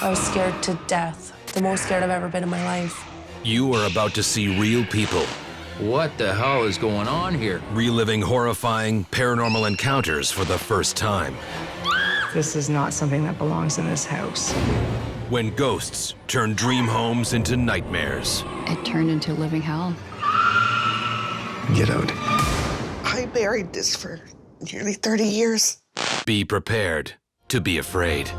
I was scared to death, the most scared I've ever been in my life. You are about to see real people. What the hell is going on here? Reliving horrifying paranormal encounters for the first time. This is not something that belongs in this house. When ghosts turn dream homes into nightmares. It turned into living hell. Get out. I buried this for nearly 30 years. Be prepared to be afraid.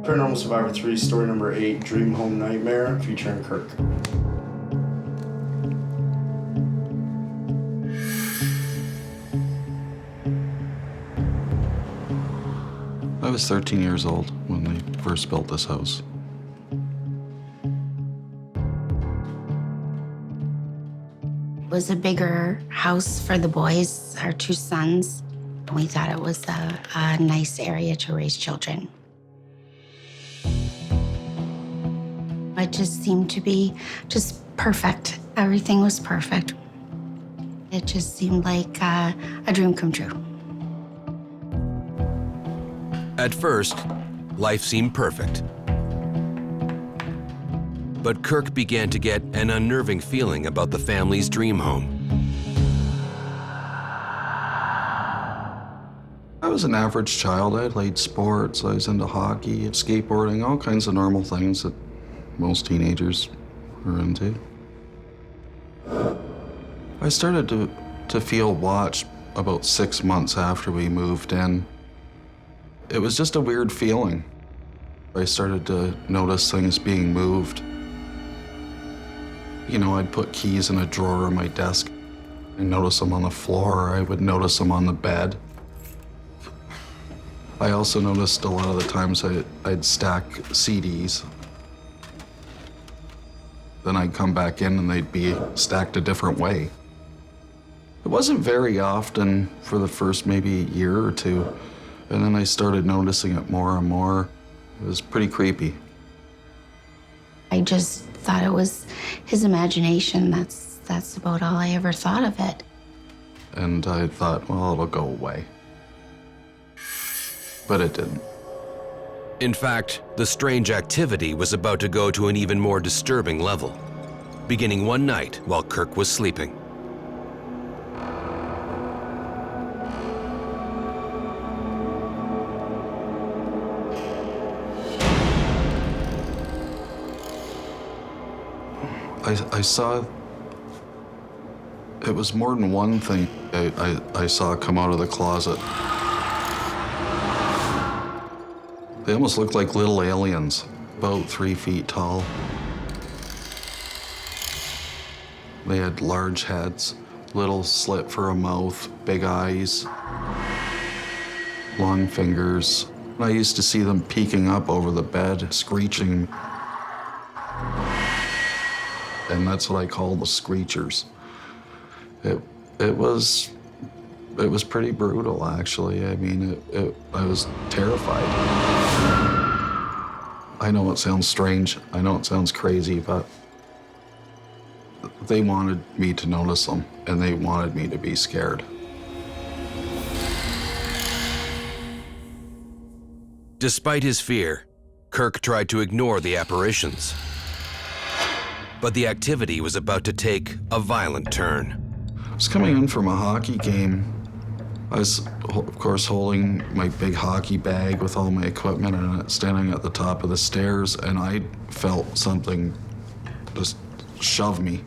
Paranormal Survivor 3, story number 8, Dream Home Nightmare, featuring Kirk. I was 13 years old when they first built this house. It was a bigger house for the boys, our 2 sons. We thought it was a nice area to raise children. It just seemed to be just perfect. Everything was perfect. It just seemed like a dream come true. At first, life seemed perfect. But Kirk began to get an unnerving feeling about the family's dream home. I was an average child. I played sports, I was into hockey, skateboarding, all kinds of normal things that most teenagers are into. I started to feel watched about 6 months after we moved in. It was just a weird feeling. I started to notice things being moved. You know, I'd put keys in a drawer of my desk. I'd notice them on the floor, I would notice them on the bed. I also noticed a lot of the times I'd stack CDs. Then I'd come back in and they'd be stacked a different way. It wasn't very often for the first maybe year or 2, and then I started noticing it more and more. It was pretty creepy. I just thought it was his imagination. That's about all I ever thought of it. And I thought, well, it'll go away. But it didn't. In fact, the strange activity was about to go to an even more disturbing level, beginning one night while Kirk was sleeping. I saw, it was more than one thing I saw come out of the closet. They almost looked like little aliens, about 3 feet tall. They had large heads, little slit for a mouth, big eyes, long fingers. I used to see them peeking up over the bed, screeching. And that's what I call the screechers. It was pretty brutal, actually. I mean, I was terrified. I know it sounds strange. I know it sounds crazy, but they wanted me to notice them, and they wanted me to be scared. Despite his fear, Kirk tried to ignore the apparitions. But the activity was about to take a violent turn. I was coming in from a hockey game. I was, of course, holding my big hockey bag with all my equipment in it, standing at the top of the stairs, and I felt something just shove me.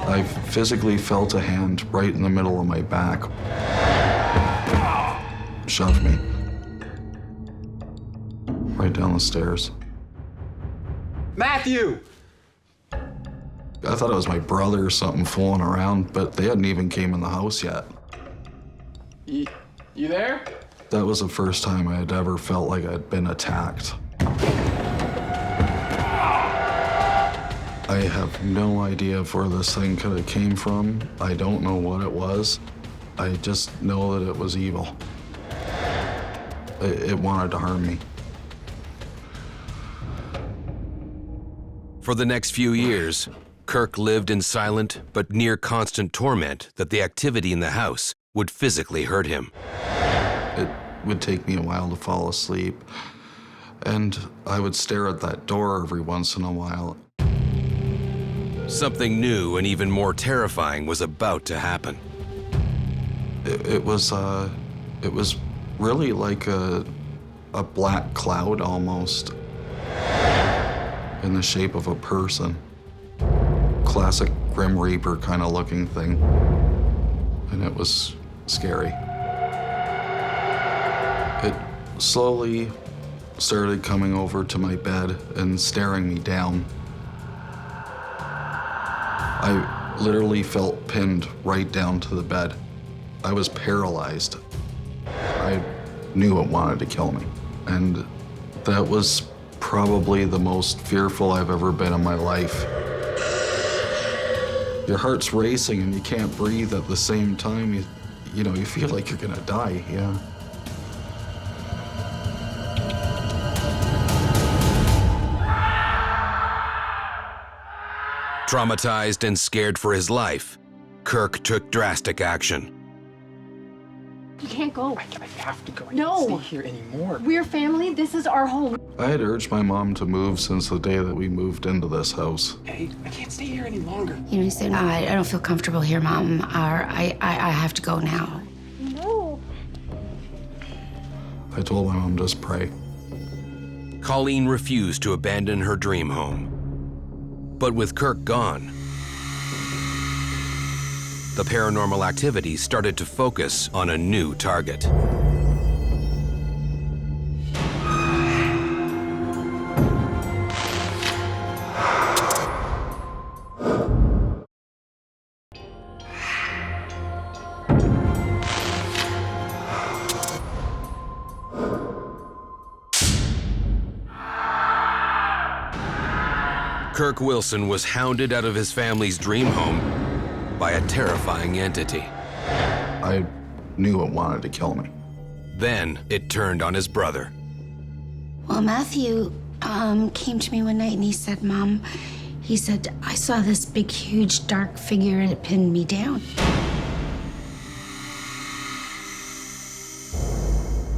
I physically felt a hand right in the middle of my back. Shove me. Right down the stairs. Matthew! I thought it was my brother or something fooling around, but they hadn't even came in the house yet. You there? That was the first time I had ever felt like I'd been attacked. I have no idea of where this thing could have came from. I don't know what it was. I just know that it was evil. it wanted to harm me. For the next few years, Kirk lived in silent but near constant torment that the activity in the house would physically hurt him. It would take me a while to fall asleep, and I would stare at that door every once in a while. Something new and even more terrifying was about to happen. It was really like a black cloud almost, in the shape of a person. Classic Grim Reaper kind of looking thing. And it was scary. It slowly started coming over to my bed and staring me down. I literally felt pinned right down to the bed. I was paralyzed. I knew it wanted to kill me. And that was probably the most fearful I've ever been in my life. Your heart's racing and you can't breathe at the same time. You know, you feel like you're gonna die, yeah. Traumatized and scared for his life, Kirk took drastic action. You can't go. I have to go. I No. can't stay here anymore. We're family. This is our home. I had urged my mom to move since the day that we moved into this house. Hey, I can't stay here any longer. You know, he said, I don't feel comfortable here, Mom, or I have to go now. No. I told my mom, just pray. Colleen refused to abandon her dream home. But with Kirk gone, the paranormal activity started to focus on a new target. Kirk Wilson was hounded out of his family's dream home by a terrifying entity. I knew it wanted to kill me. Then it turned on his brother. Well, Matthew came to me one night and he said, Mom, he said, I saw this big, huge, dark figure and it pinned me down.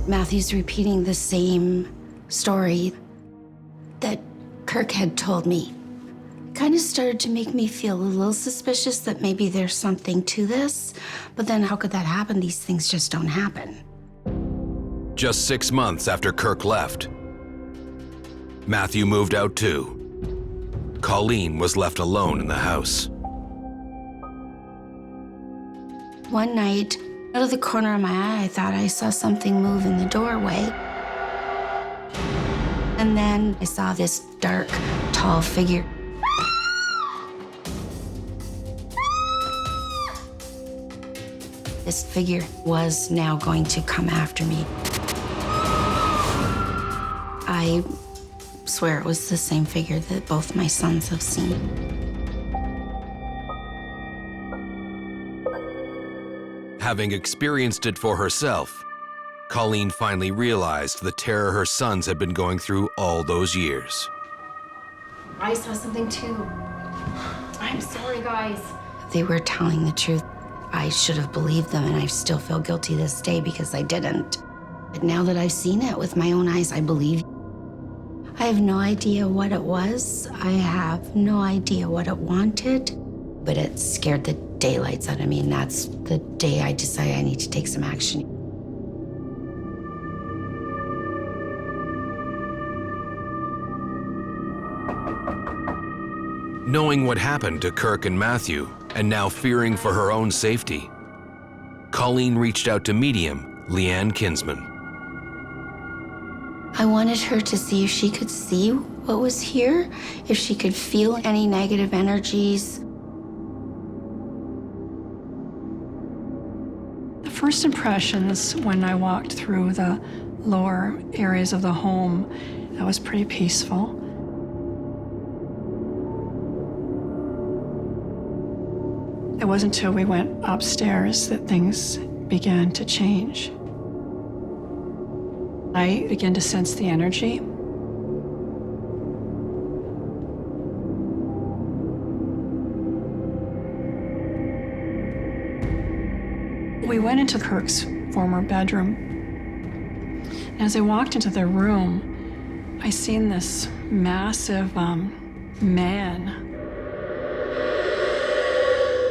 Matthew's repeating the same story that Kirk had told me. Kind of started to make me feel a little suspicious that maybe there's something to this, but then how could that happen? These things just don't happen. Just 6 months after Kirk left, Matthew moved out too. Colleen was left alone in the house. One night, out of the corner of my eye, I thought I saw something move in the doorway. And then I saw this dark, tall figure. This figure was now going to come after me. I swear it was the same figure that both my sons have seen. Having experienced it for herself, Colleen finally realized the terror her sons had been going through all those years. I saw something too. I'm sorry, guys. They were telling the truth. I should have believed them, and I still feel guilty this day because I didn't. But now that I've seen it with my own eyes, I believe. I have no idea what it was. I have no idea what it wanted, but it scared the daylights out of me, and that's the day I decided I need to take some action. Knowing what happened to Kirk and Matthew, and now fearing for her own safety, Colleen reached out to medium Leanne Kinsman. I wanted her to see if she could see what was here, if she could feel any negative energies. The first impressions when I walked through the lower areas of the home, that was pretty peaceful. It wasn't until we went upstairs that things began to change. I began to sense the energy. We went into Kirk's former bedroom. As I walked into the room, I seen this massive man.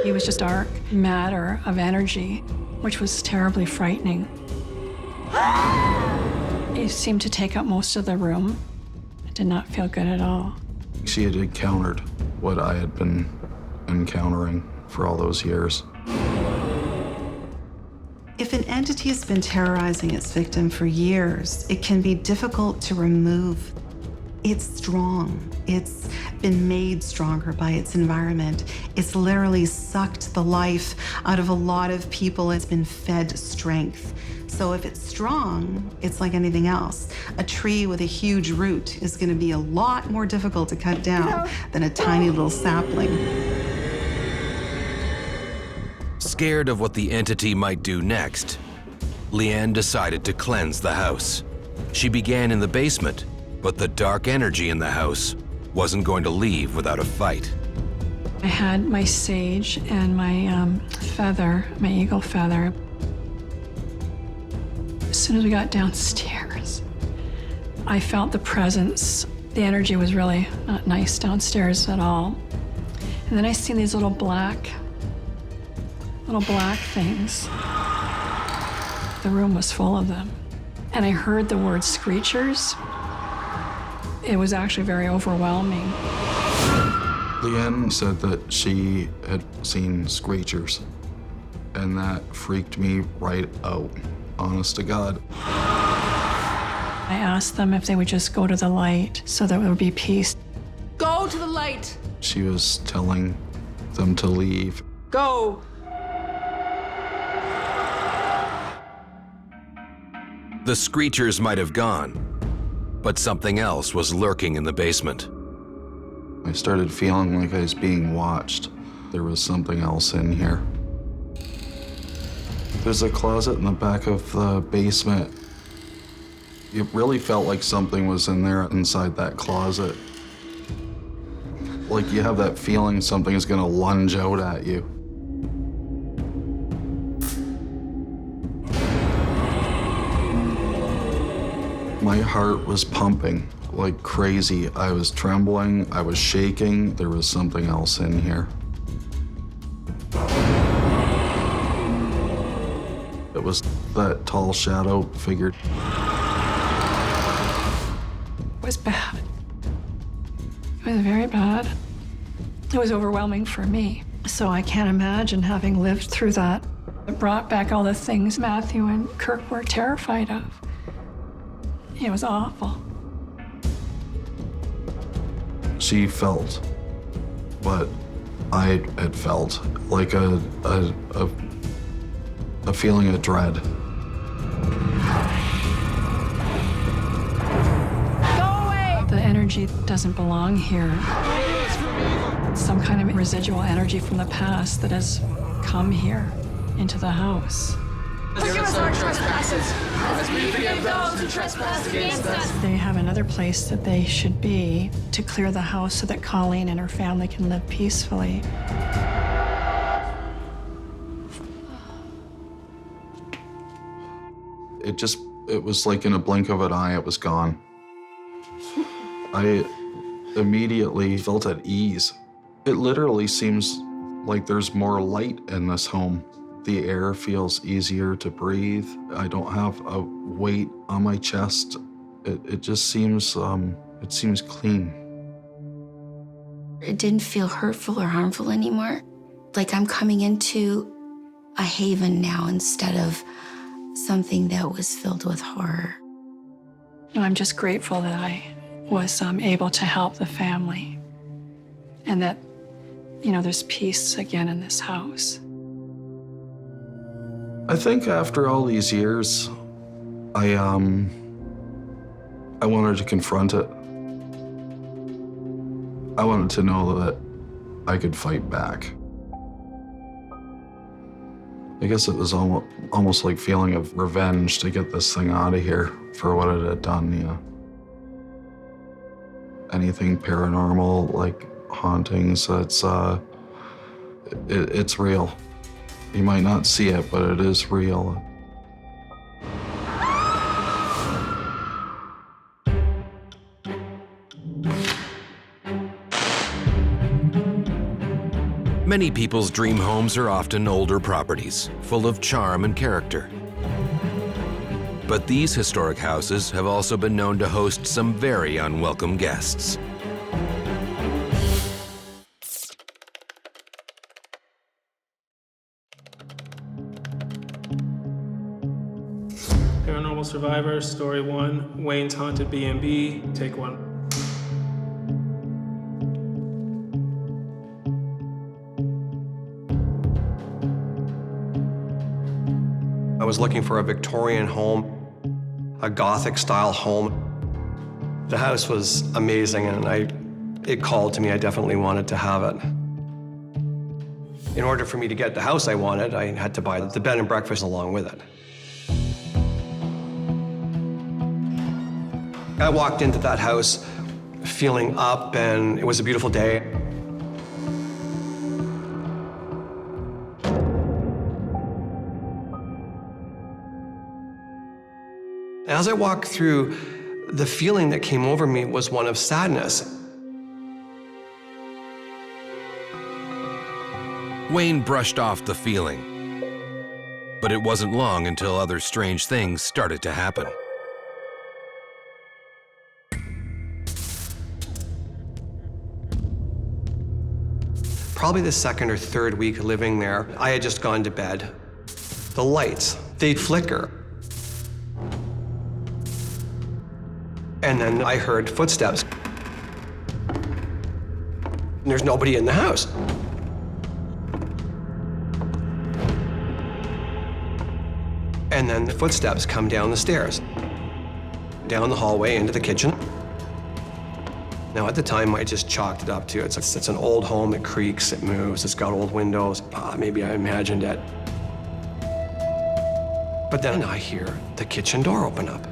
He was just dark matter of energy, which was terribly frightening. He seemed to take up most of the room. It did not feel good at all. She had encountered what I had been encountering for all those years. If an entity has been terrorizing its victim for years, it can be difficult to remove. It's strong. It's been made stronger by its environment. It's literally sucked the life out of a lot of people. It's been fed strength. So if it's strong, it's like anything else. A tree with a huge root is going to be a lot more difficult to cut down than a tiny little sapling. Scared of what the entity might do next, Leanne decided to cleanse the house. She began in the basement, but the dark energy in the house wasn't going to leave without a fight. I had my sage and my feather, my eagle feather. As soon as we got downstairs, I felt the presence. The energy was really not nice downstairs at all. And then I seen these little black things. The room was full of them. And I heard the word screechers. It was actually very overwhelming. Leanne said that she had seen screechers, and that freaked me right out, honest to God. I asked them if they would just go to the light so that there would be peace. Go to the light. She was telling them to leave. Go. The screechers might have gone, but something else was lurking in the basement. I started feeling like I was being watched. There was something else in here. There's a closet in the back of the basement. It really felt like something was in there inside that closet. Like you have that feeling something is gonna lunge out at you. My heart was pumping like crazy. I was trembling, I was shaking. There was something else in here. It was that tall shadow figure. It was bad. It was very bad. It was overwhelming for me. So I can't imagine having lived through that. It brought back all the things Matthew and Kirk were terrified of. It was awful. She felt what I had felt, like a feeling of dread. Go away. The energy doesn't belong here. It's some kind of residual energy from the past that has come here into the house. Forgive us our trespasses, as we forgive those who trespass against us. They have another place that they should be to clear the house so that Colleen and her family can live peacefully. It was like in a blink of an eye, it was gone. I immediately felt at ease. It literally seems like there's more light in this home. The air feels easier to breathe. I don't have a weight on my chest. It just seems, it seems clean. It didn't feel hurtful or harmful anymore. Like I'm coming into a haven now instead of something that was filled with horror. I'm just grateful that I was able to help the family and that, there's peace again in this house. I think after all these years, I wanted to confront it. I wanted to know that I could fight back. I guess it was almost like feeling of revenge to get this thing out of here for what it had done, yeah. Anything paranormal, like hauntings, it's real. You might not see it, but it is real. Many people's dream homes are often older properties, full of charm and character. But these historic houses have also been known to host some very unwelcome guests. Paranormal Survivor, Story 1, Wayne's Haunted B&B, Take 1. I was looking for a Victorian home, a Gothic-style home. The house was amazing, and it called to me. I definitely wanted to have it. In order for me to get the house I wanted, I had to buy the bed and breakfast along with it. I walked into that house feeling up, and it was a beautiful day. As I walked through, the feeling that came over me was one of sadness. Wayne brushed off the feeling, but it wasn't long until other strange things started to happen. Probably the second or third week living there, I had just gone to bed. The lights, they'd flicker. And then I heard footsteps. And there's nobody in the house. And then the footsteps come down the stairs, down the hallway into the kitchen. Now, at the time, I just chalked it up to it's an old home. It creaks, it moves, it's got old windows. Maybe I imagined it. But then I hear the kitchen door open up.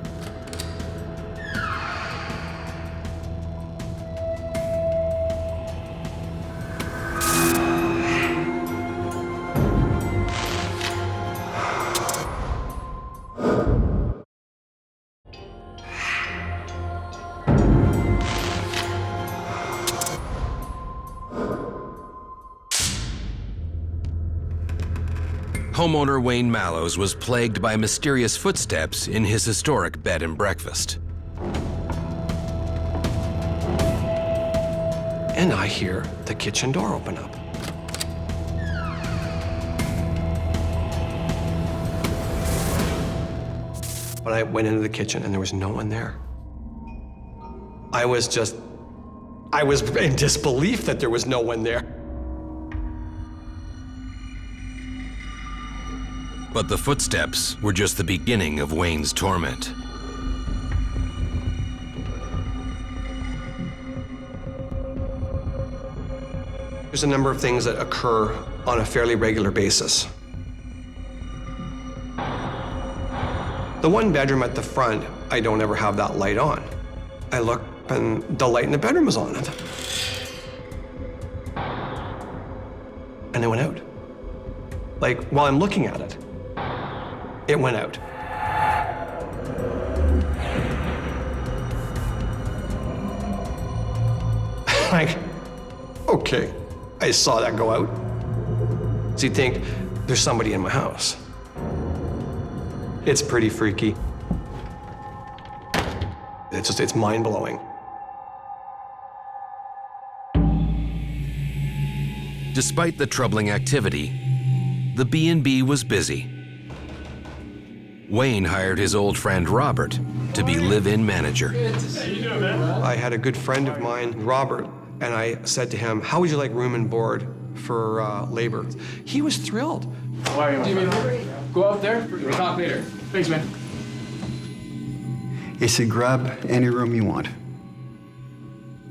Homeowner Wayne Mallows was plagued by mysterious footsteps in his historic bed and breakfast. And I hear the kitchen door open up. But I went into the kitchen and there was no one there. I was in disbelief that there was no one there. But the footsteps were just the beginning of Wayne's torment. There's a number of things that occur on a fairly regular basis. The one bedroom at the front, I don't ever have that light on. I look and the light in the bedroom was on. And it went out. Like, while I'm looking at it, it went out. Like, okay, I saw that go out. So you think, there's somebody in my house. It's pretty freaky. It's mind-blowing. Despite the troubling activity, the B&B was busy. Wayne hired his old friend Robert to be live-in manager. I had a good friend of mine, Robert, and I said to him, how would you like room and board for labor? He was thrilled. How are you, my friend? Go out there. We'll talk later. Thanks, man. He said, grab any room you want.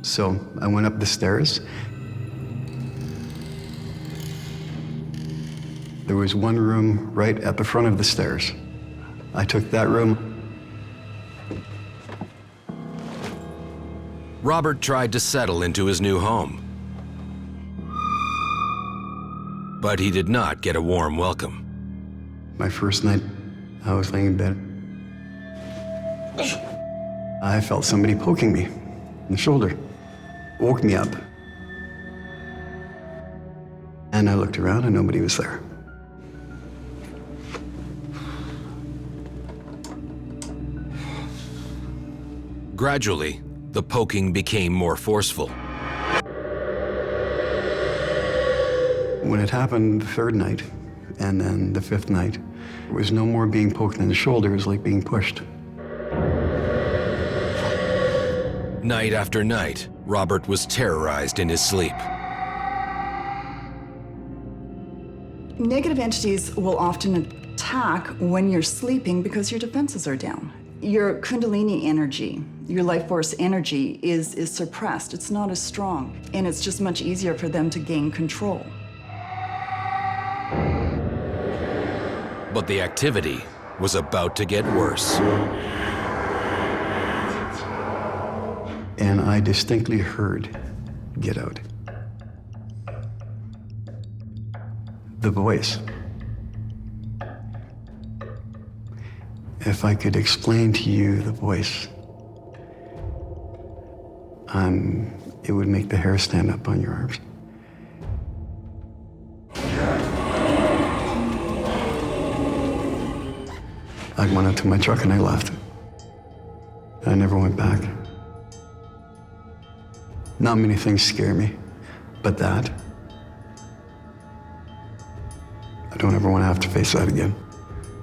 So I went up the stairs. There was one room right at the front of the stairs. I took that room. Robert tried to settle into his new home, but he did not get a warm welcome. My first night, I was laying in bed. I felt somebody poking me in the shoulder. Woke me up. And I looked around and nobody was there. Gradually, the poking became more forceful. When it happened the third night, and then the fifth night, there was no more being poked in the shoulder, it was like being pushed. Night after night, Robert was terrorized in his sleep. Negative entities will often attack when you're sleeping because your defenses are down. Your Kundalini energy, your life force energy is suppressed. It's not as strong, and it's just much easier for them to gain control. But the activity was about to get worse. And I distinctly heard, "Get out." The voice. If I could explain to you the voice, it would make the hair stand up on your arms. I went up to my truck and I left. I never went back. Not many things scare me, but that, I don't ever want to have to face that again,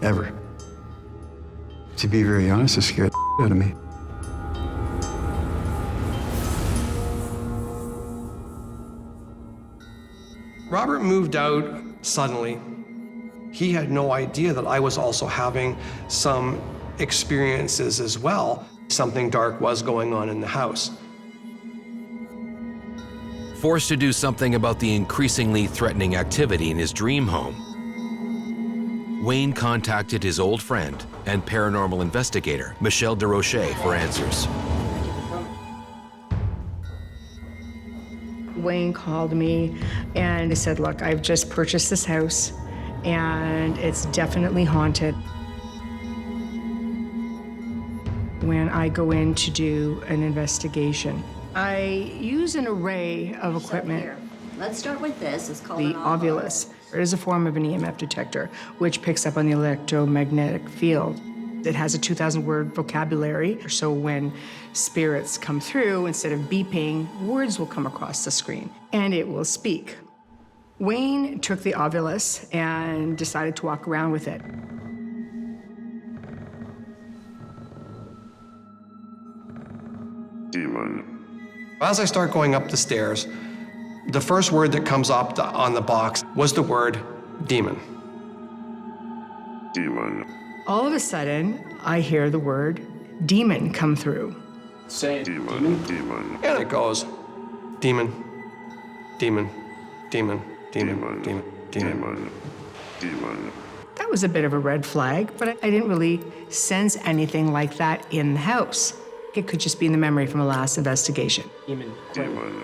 ever. To be very honest, it scared the out of me. Robert moved out suddenly. He had no idea that I was also having some experiences as well. Something dark was going on in the house. Forced to do something about the increasingly threatening activity in his dream home, Wayne contacted his old friend and paranormal investigator, Michelle DeRoche, for answers. Wayne called me and he said, look, I've just purchased this house and it's definitely haunted. When I go in to do an investigation, I use an array of equipment. Let's start with this. It's called The Ovulus. It is a form of an EMF detector, which picks up on the electromagnetic field. It has a 2,000-word vocabulary, so when spirits come through, instead of beeping, words will come across the screen, and it will speak. Wayne took the Ovulus and decided to walk around with it. Demon. As I start going up the stairs, the first word that comes up on the box was the word demon. Demon. All of a sudden, I hear the word demon come through. Say demon, demon. And it goes demon, demon, demon, demon, demon, demon, demon. That was a bit of a red flag, but I didn't really sense anything like that in the house. It could just be in the memory from a last investigation. Demon. Demon.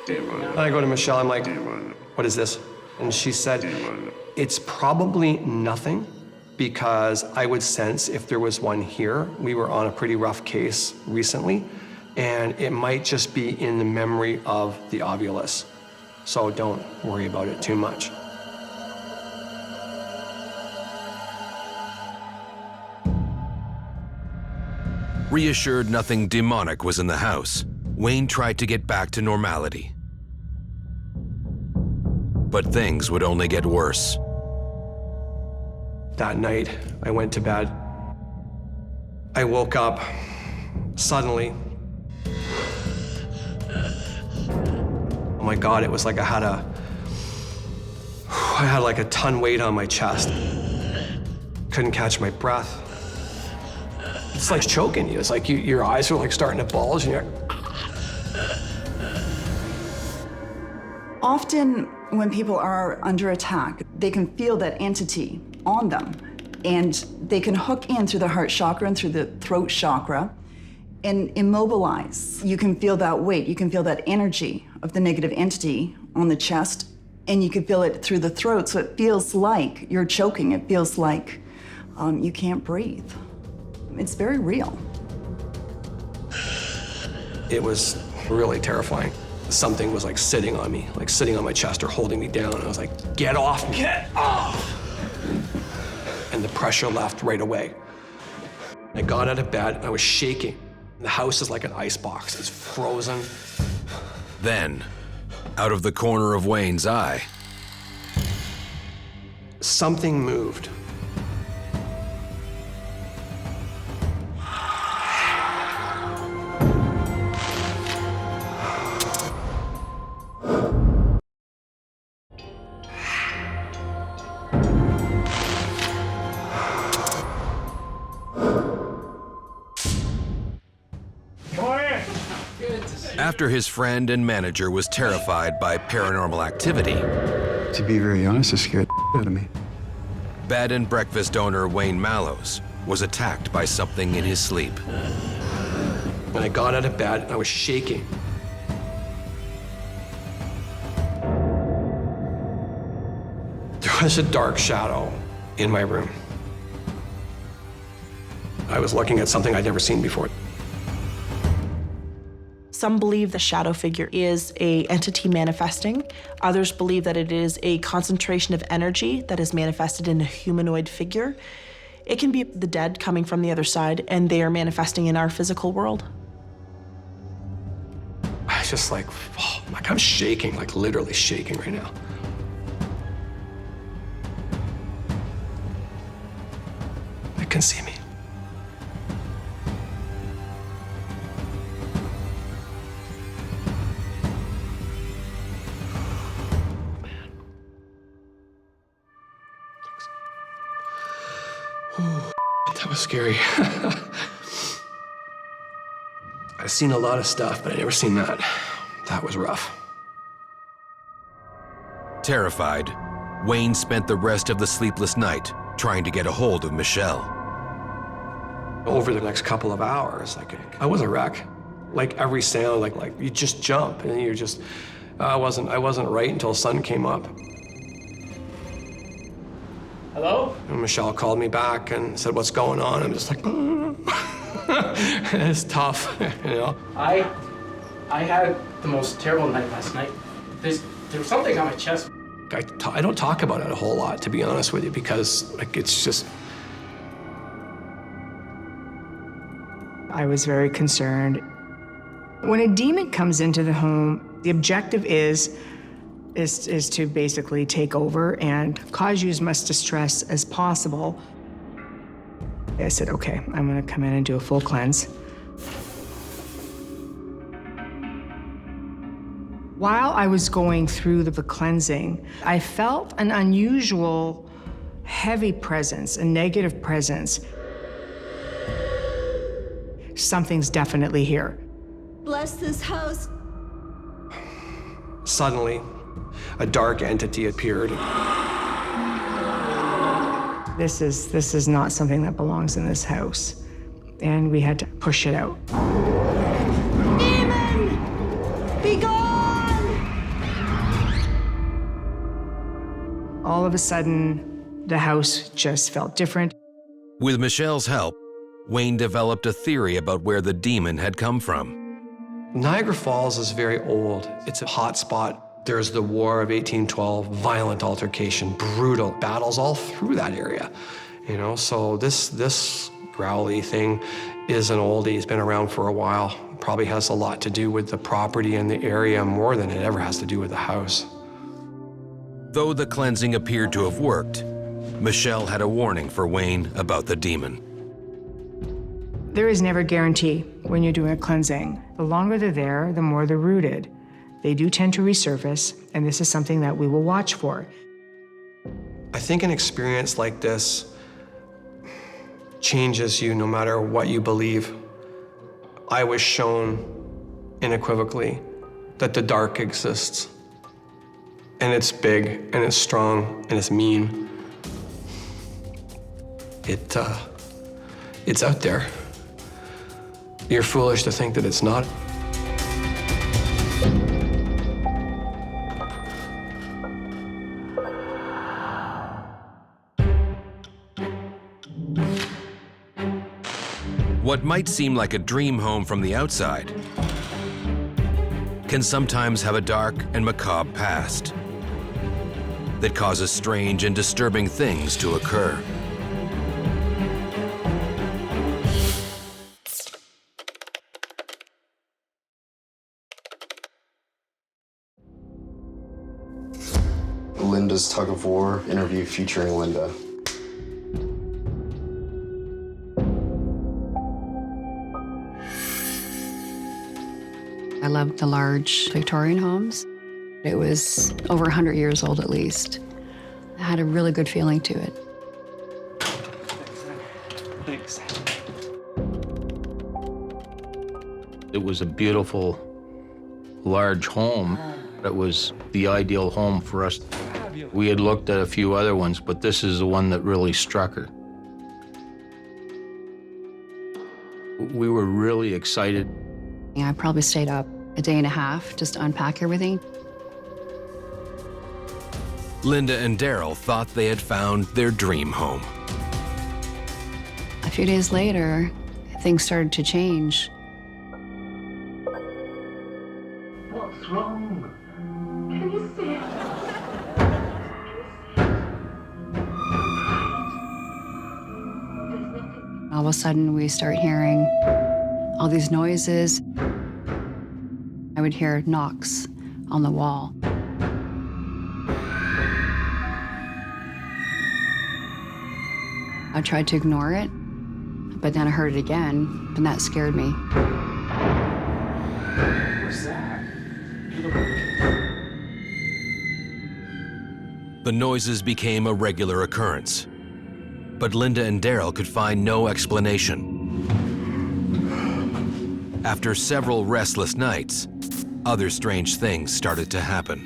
Demon. And I go to Michelle, I'm like, demon. What is this? And she said, demon. It's probably nothing, because I would sense if there was one here. We were on a pretty rough case recently, and it might just be in the memory of the Ovulus. So don't worry about it too much. Reassured nothing demonic was in the house, Wayne tried to get back to normality. But things would only get worse. That night, I went to bed. I woke up suddenly. Oh my God, it was like I had like a ton weight on my chest. Couldn't catch my breath. It's like choking you. It's like your eyes are like starting to bulge and you're... Often When people are under attack, they can feel that entity on them, and they can hook in through the heart chakra and through the throat chakra and immobilize. You can feel that weight, you can feel that energy of the negative entity on the chest, and you can feel it through the throat, so it feels like you're choking. It feels like you can't breathe. It's very real. It was really terrifying. Something was like sitting on me, like sitting on my chest or holding me down. I was like, get off me. Get off! And the pressure left right away. I got out of bed, I was shaking. The house is like an ice box, it's frozen. Then, out of the corner of Wayne's eye, something moved. after his friend and manager was terrified by paranormal activity. To be very honest, it scared the out of me. Bed and breakfast owner Wayne Mallows was attacked by something in his sleep. When I got out of bed, I was shaking. There was a dark shadow in my room. I was looking at something I'd never seen before. Some believe the shadow figure is an entity manifesting. Others believe that it is a concentration of energy that is manifested in a humanoid figure. It can be the dead coming from the other side, and they are manifesting in our physical world. I was just like, oh, I'm shaking, like literally shaking right now. It can see me. That was scary. I've seen a lot of stuff, but I've never seen that. That was rough. Terrified, Wayne spent the rest of the sleepless night trying to get a hold of Michelle. Over the next couple of hours, I was a wreck. Like every sound, like you just jump and you're just, I wasn't right until the sun came up. Hello? And Michelle called me back and said, what's going on? I'm just like, it's tough, you know? I had the most terrible night last night. There was something on my chest. I don't talk about it a whole lot, to be honest with you, because it's just... I was very concerned. When a demon comes into the home, the objective is to basically take over and cause you as much distress as possible. I said, okay, I'm gonna come in and do a full cleanse. While I was going through the cleansing, I felt an unusual, heavy presence, a negative presence. Something's definitely here. Bless this house. Suddenly, a dark entity appeared. This is not something that belongs in this house, and we had to push it out. Demon! Be gone! All of a sudden, the house just felt different. With Michelle's help, Wayne developed a theory about where the demon had come from. Niagara Falls is very old. It's a hot spot. There's the War of 1812, violent altercation, brutal battles all through that area. You know, so this growly thing is an oldie. It's been around for a while. Probably has a lot to do with the property and the area more than it ever has to do with the house. Though the cleansing appeared to have worked, Michelle had a warning for Wayne about the demon. There is never a guarantee when you're doing a cleansing. The longer they're there, the more they're rooted. They do tend to resurface, and this is something that we will watch for. I think an experience like this changes you no matter what you believe. I was shown unequivocally that the dark exists. And it's big, and it's strong, and it's mean. It's out there. You're foolish to think that it's not. What might seem like a dream home from the outside can sometimes have a dark and macabre past that causes strange and disturbing things to occur. Linda's Tug of War interview featuring Linda. I loved the large Victorian homes. It was over 100 years old at least. It had a really good feeling to it. Thanks. It was a beautiful, large home. It was the ideal home for us. We had looked at a few other ones, but this is the one that really struck her. We were really excited. I probably stayed up a day and a half just to unpack everything. Linda and Daryl thought they had found their dream home. A few days later, things started to change. What's wrong? Can you see it? All of a sudden, we start hearing all these noises. I would hear knocks on the wall. I tried to ignore it, but then I heard it again, and that scared me. What's that? The noises became a regular occurrence, but Linda and Daryl could find no explanation. After several restless nights, other strange things started to happen.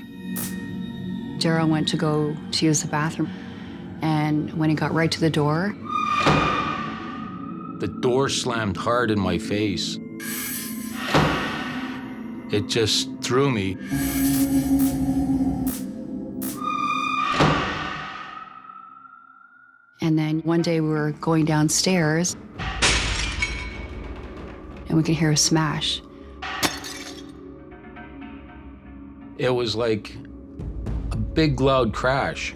Daryl went to go to use the bathroom, and when he got right to the door, The door slammed hard in my face. It just threw me. and then one day we were going downstairs, and we could hear a smash. It was like a big loud crash.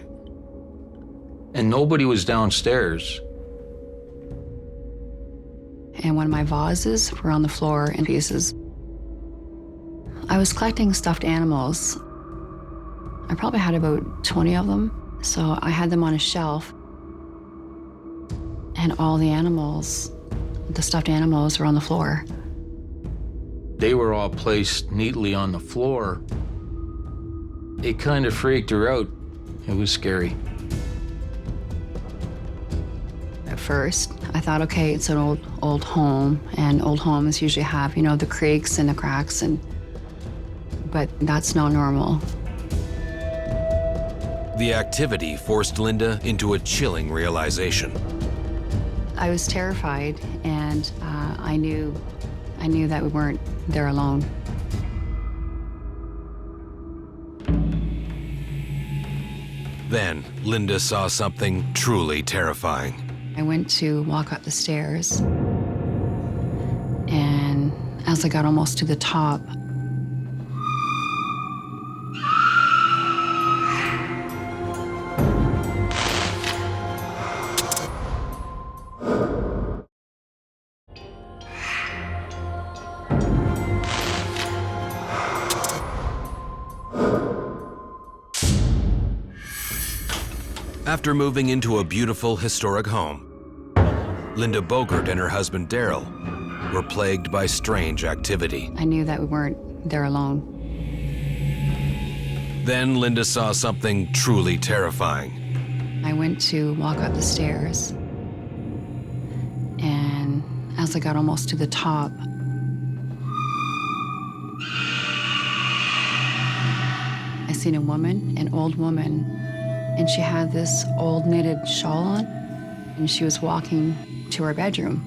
And nobody was downstairs. And one of my vases were on the floor in pieces. I was collecting stuffed animals. I probably had about 20 of them. So I had them on a shelf. And all the animals, the stuffed animals, were on the floor. They were all placed neatly on the floor. It kind of freaked her out. It was scary. At first, I thought, okay, it's an old home, and old homes usually have, you know, the creaks and the cracks, but that's not normal. The activity forced Linda into a chilling realization. I was terrified, and I knew that we weren't there alone. Then, Linda saw something truly terrifying. I went to walk up the stairs, and as I got almost to the top, After moving into a beautiful historic home, Linda Bogert and her husband Daryl were plagued by strange activity. I knew that we weren't there alone. Then Linda saw something truly terrifying. I went to walk up the stairs, and as I got almost to the top, I seen a woman, an old woman, and she had this old knitted shawl on, and she was walking to our bedroom.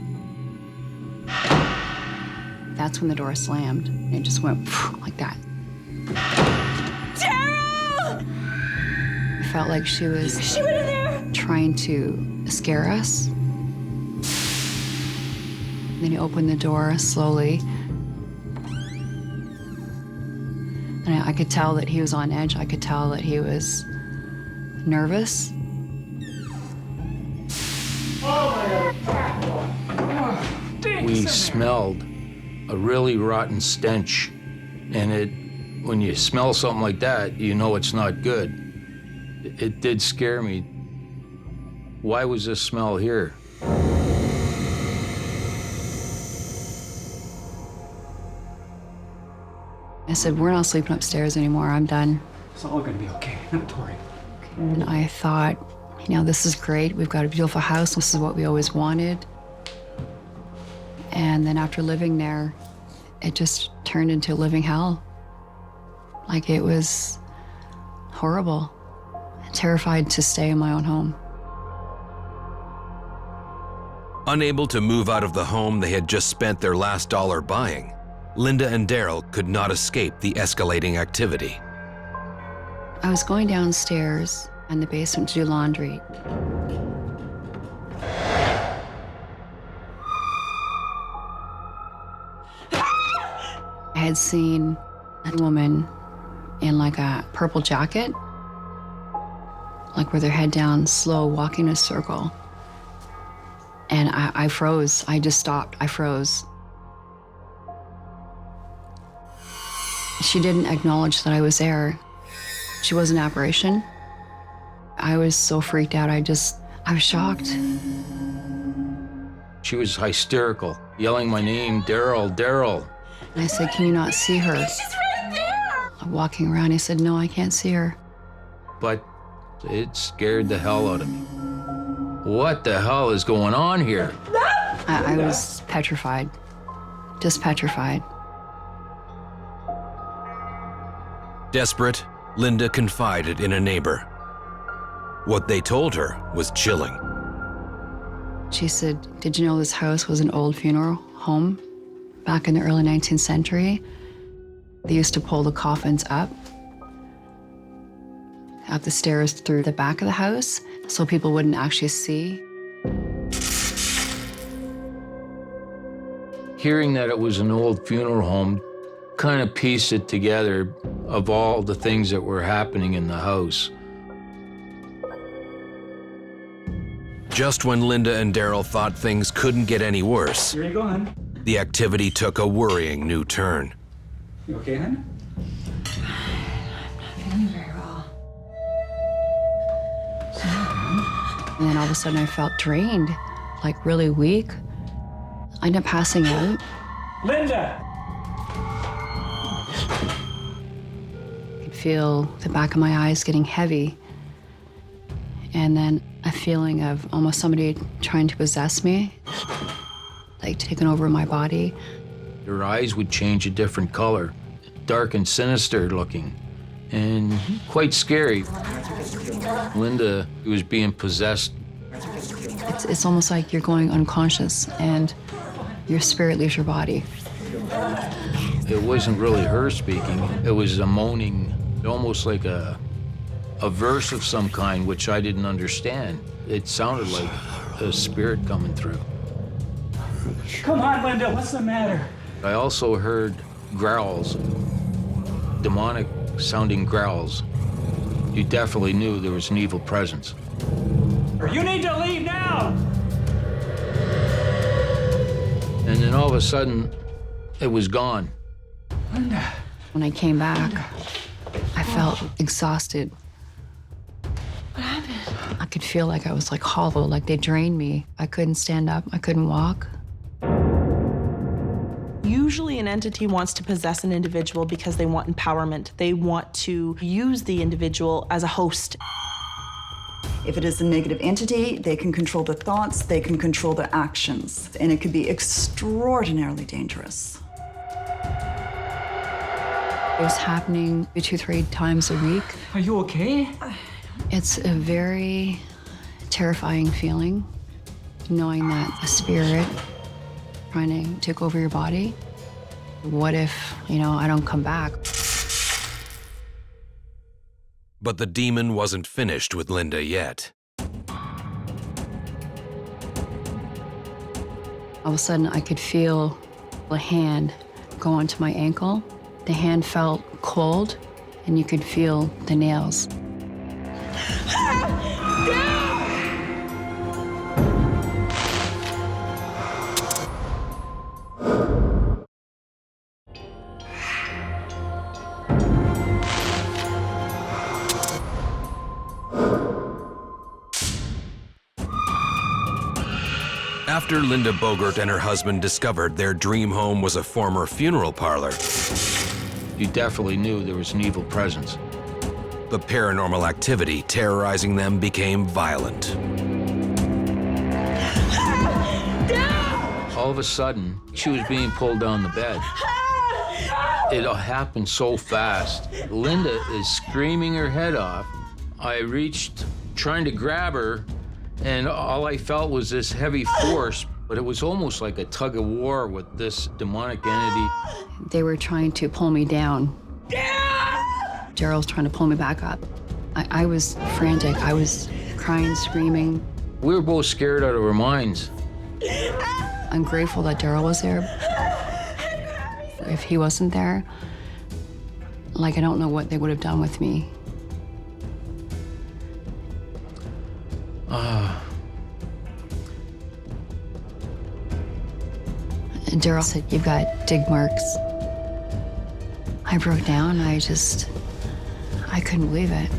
That's when the door slammed, and it just went like that. Daryl! I felt like she was went in there! trying to scare us. Then he opened the door slowly. And I could tell that he was on edge. I could tell that he was nervous. We smelled a really rotten stench. And when you smell something like that, you know it's not good. It did scare me. Why was this smell here? I said, we're not sleeping upstairs anymore. I'm done. It's all gonna be okay. Not to worry. And I thought, this is great. We've got a beautiful house. This is what we always wanted. And then after living there, it just turned into living hell. Like, it was horrible. Terrified to stay in my own home. Unable to move out of the home they had just spent their last dollar buying, Linda and Daryl could not escape the escalating activity. I was going downstairs in the basement to do laundry. I had seen a woman in like a purple jacket, like with her head down, slow, walking in a circle. And I froze. I just stopped. I froze. She didn't acknowledge that I was there. She was an apparition. I was so freaked out. I was shocked. She was hysterical, yelling my name, Daryl, Daryl. And I said, can you not see her? She's right there! I'm walking around. He said, no, I can't see her. But it scared the hell out of me. What the hell is going on here? I was petrified, just petrified. Desperate, Linda confided in a neighbor. What they told her was chilling. She said, did you know this house was an old funeral home back in the early 19th century? They used to pull the coffins up the stairs through the back of the house so people wouldn't actually see. Hearing that it was an old funeral home kind of pieced it together of all the things that were happening in the house. Just when Linda and Daryl thought things couldn't get any worse, Here you go, hon. the activity took a worrying new turn. You okay, hon? I'm not feeling very well. And then all of a sudden I felt drained, like really weak. I ended up passing out. Linda! I could feel the back of my eyes getting heavy. And then a feeling of almost somebody trying to possess me, like taking over my body. Her eyes would change a different color, dark and sinister looking, and quite scary. Linda was being possessed. It's almost like you're going unconscious and your spirit leaves your body. It wasn't really her speaking. It was a moaning, almost like a verse of some kind, which I didn't understand. It sounded like a spirit coming through. Come on, Linda, what's the matter? I also heard growls, demonic sounding growls. You definitely knew there was an evil presence. You need to leave now! And then all of a sudden, it was gone. Linda. When I came back, I felt exhausted. What happened? I could feel like I was like hollow, like they drained me. I couldn't stand up, I couldn't walk. Usually an entity wants to possess an individual because they want empowerment. They want to use the individual as a host. If it is a negative entity, they can control the thoughts, they can control the actions, and it could be extraordinarily dangerous. It was happening 2 to 3 times a week. Are you okay? It's a very terrifying feeling, knowing that a spirit trying to take over your body. What if, I don't come back? But the demon wasn't finished with Linda yet. All of a sudden, I could feel a hand go onto my ankle. The hand felt cold, and you could feel the nails. After Linda Bogert and her husband discovered their dream home was a former funeral parlor, You definitely knew there was an evil presence. the paranormal activity terrorizing them became violent. All of a sudden, she was being pulled down the bed. It all happened so fast. Linda is screaming her head off. I reached, trying to grab her, and all I felt was this heavy force, but it was almost like a tug of war with this demonic entity. They were trying to pull me down. Daryl was trying to pull me back up. I was frantic. I was crying, screaming. We were both scared out of our minds. I'm grateful that Daryl was there. If he wasn't there, I don't know what they would have done with me. And Daryl said, "You've got dig marks." I broke down. I couldn't believe it.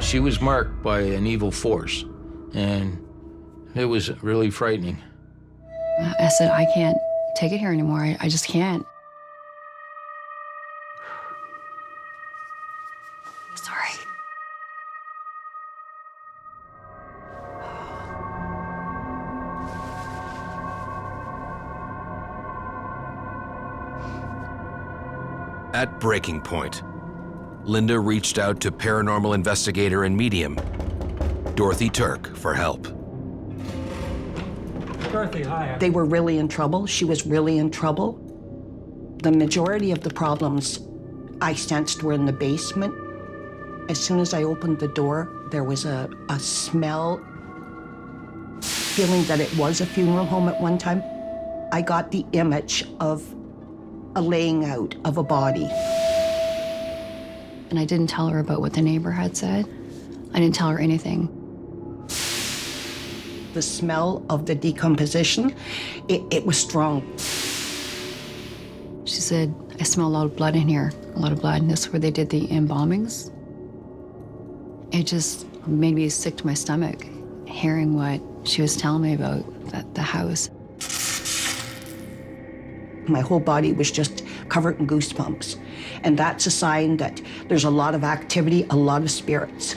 She was marked by an evil force, and it was really frightening. I said, "I can't take it here anymore. I just can't." Sorry. At breaking point, Linda reached out to paranormal investigator and medium Dorothy Turk for help. Dorothy, hi. They were really in trouble. She was really in trouble. The majority of the problems I sensed were in the basement. As soon as I opened the door, there was a smell, feeling that it was a funeral home at one time. I got the image of a laying out of a body. And I didn't tell her about what the neighbor had said. I didn't tell her anything. The smell of the decomposition, it was strong. She said, "I smell a lot of blood in here, a lot of blood." And this is where they did the embalmings. It just made me sick to my stomach, hearing what she was telling me about the house. My whole body was just covered in goosebumps. And that's a sign that there's a lot of activity, a lot of spirits.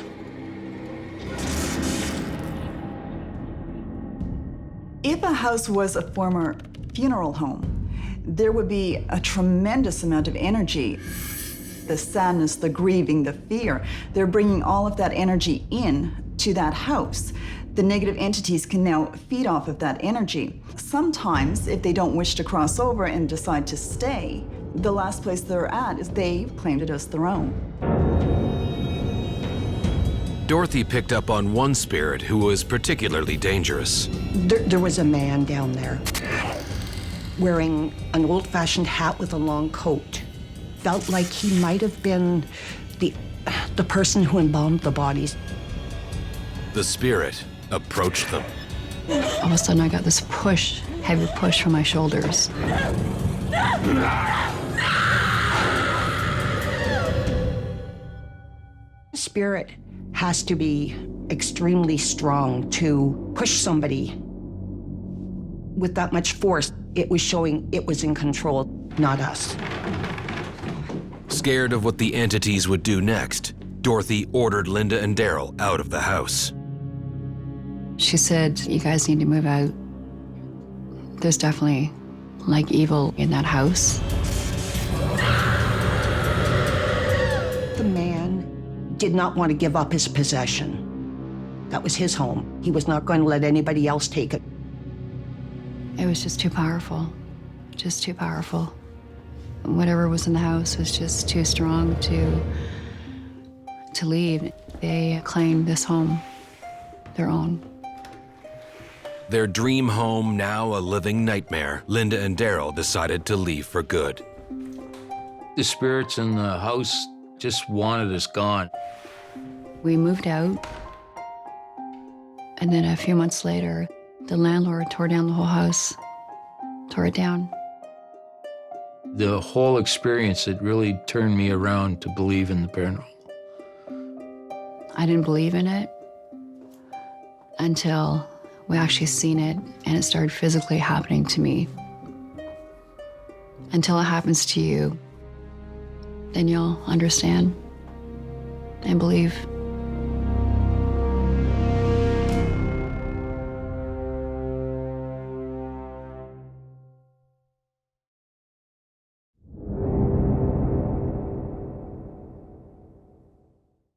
If a house was a former funeral home, there would be a tremendous amount of energy. The sadness, the grieving, the fear, they're bringing all of that energy in to that house. The negative entities can now feed off of that energy. Sometimes, if they don't wish to cross over and decide to stay, the last place they're at is they claimed it as their own. Dorothy picked up on one spirit who was particularly dangerous. There was a man down there wearing an old-fashioned hat with a long coat. Felt like he might have been the person who embalmed the bodies. The spirit approached them. All of a sudden, I got this push, heavy push from my shoulders. Spirit has to be extremely strong to push somebody with that much force. It was showing it was in control, not us. Scared of what the entities would do next, Dorothy ordered Linda and Daryl out of the house. She said, "You guys need to move out. There's definitely evil in that house." The man did not want to give up his possession. That was his home. He was not going to let anybody else take it. It was just too powerful, just too powerful. Whatever was in the house was just too strong to leave. They claimed this home their own. Their dream home now a living nightmare, Linda and Daryl decided to leave for good. The spirits in the house just wanted us gone. We moved out, and then a few months later, the landlord tore down the whole house, tore it down. The whole experience, it really turned me around to believe in the paranormal. I didn't believe in it until we actually seen it and it started physically happening to me. Until it happens to you, then you'll understand and believe.